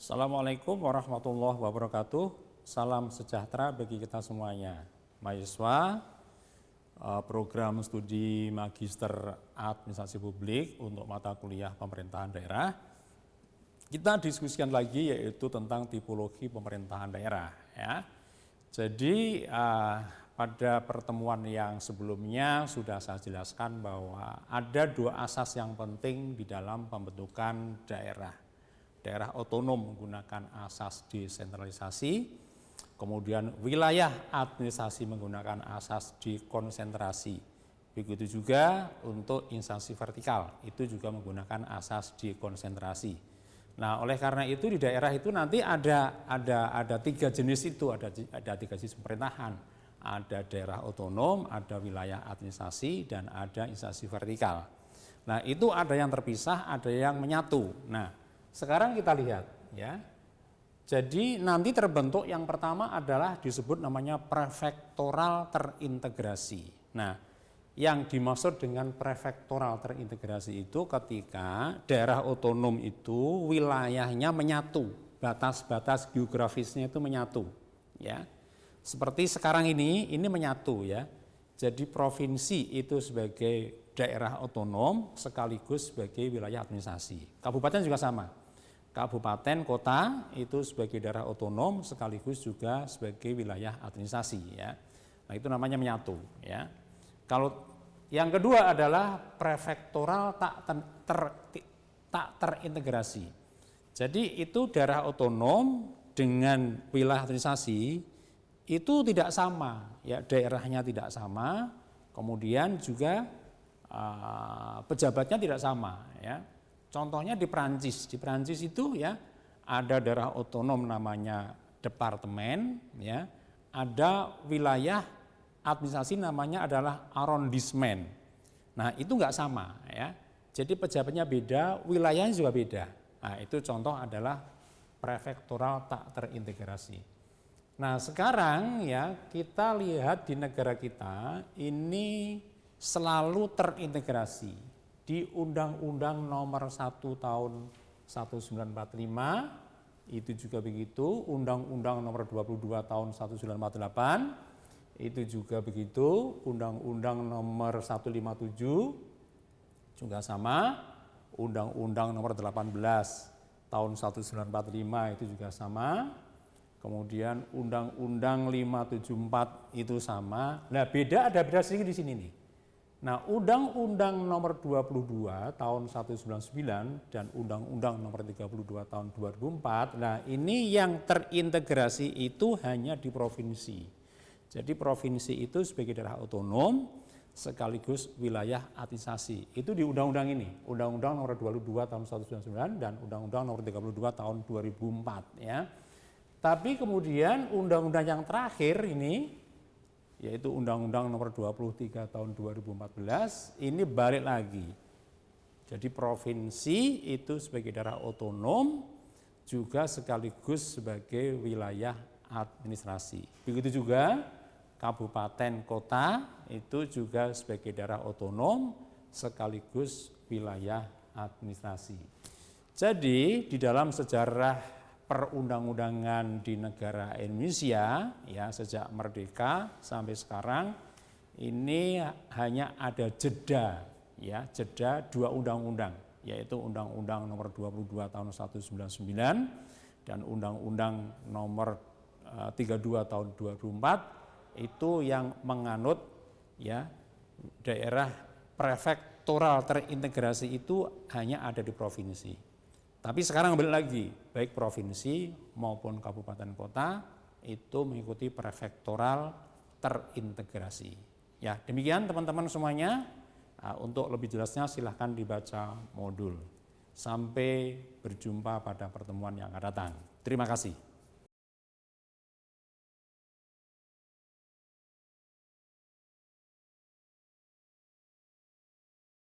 Assalamualaikum warahmatullahi wabarakatuh. Salam sejahtera bagi kita semuanya. Mahasiswa program studi Magister Administrasi Publik untuk mata kuliah pemerintahan daerah. Kita diskusikan lagi yaitu tentang tipologi pemerintahan daerah. Ya. Jadi pada pertemuan yang sebelumnya sudah saya jelaskan bahwa ada dua asas yang penting di dalam pembentukan daerah. Daerah otonom menggunakan asas desentralisasi, kemudian wilayah administrasi menggunakan asas dekonsentrasi. Begitu juga untuk instansi vertikal, itu juga menggunakan asas dekonsentrasi. Nah, oleh karena itu di daerah itu nanti ada tiga jenis itu, ada tiga jenis pemerintahan. Ada daerah otonom, ada wilayah administrasi, dan ada instansi vertikal. Nah, itu ada yang terpisah, ada yang menyatu. Nah, sekarang kita lihat ya. Jadi nanti terbentuk yang pertama adalah disebut namanya prefektoral terintegrasi. Nah, yang dimaksud dengan prefektoral terintegrasi itu ketika daerah otonom itu wilayahnya menyatu, batas-batas geografisnya itu menyatu, ya. Seperti sekarang ini menyatu ya. Jadi provinsi itu sebagai daerah otonom sekaligus sebagai wilayah administrasi. Kabupaten juga sama. Kabupaten, kota itu sebagai daerah otonom sekaligus juga sebagai wilayah administrasi ya. Nah, itu namanya menyatu ya. Kalau yang kedua adalah prefektoral tak terintegrasi. Jadi itu daerah otonom dengan wilayah administrasi itu tidak sama ya, daerahnya tidak sama, kemudian juga pejabatnya tidak sama ya. Contohnya di Perancis itu ya ada daerah otonom namanya departemen ya, ada wilayah administrasi namanya adalah arrondissement. Nah, itu enggak sama ya. Jadi pejabatnya beda, wilayahnya juga beda. Nah, itu contoh adalah prefektoral tak terintegrasi. Nah, sekarang ya kita lihat di negara kita ini selalu terintegrasi. Di Undang-Undang Nomor 1 Tahun 1945 itu juga begitu, Undang-Undang Nomor 22 Tahun 1948 itu juga begitu, Undang-Undang Nomor 157 juga sama, Undang-Undang Nomor 18 Tahun 1945 itu juga sama, kemudian Undang-Undang 574 itu sama. Nah, ada beda sedikit di sini nih. Nah, Undang-Undang Nomor 22 Tahun 1999 dan Undang-Undang Nomor 32 Tahun 2004, nah ini yang terintegrasi itu hanya di provinsi. Jadi provinsi itu sebagai daerah otonom sekaligus wilayah administrasi. Itu di undang-undang ini, Undang-Undang Nomor 22 Tahun 1999 dan Undang-Undang Nomor 32 Tahun 2004 ya. Tapi kemudian undang-undang yang terakhir ini yaitu Undang-Undang Nomor 23 Tahun 2014 ini balik lagi. Jadi provinsi itu sebagai daerah otonom juga sekaligus sebagai wilayah administrasi. Begitu juga kabupaten kota itu juga sebagai daerah otonom sekaligus wilayah administrasi. Jadi di dalam sejarah perundang-undangan di negara Indonesia ya sejak merdeka sampai sekarang ini hanya ada jeda dua undang-undang, yaitu Undang-Undang Nomor 22 Tahun 1999 dan Undang-Undang Nomor 32 Tahun 2004 itu yang menganut ya daerah prefektoral terintegrasi itu hanya ada di provinsi. Tapi sekarang balik lagi, baik provinsi maupun kabupaten kota itu mengikuti prefektoral terintegrasi. Ya, demikian teman-teman semuanya. Untuk lebih jelasnya silahkan dibaca modul. Sampai berjumpa pada pertemuan yang akan datang. Terima kasih.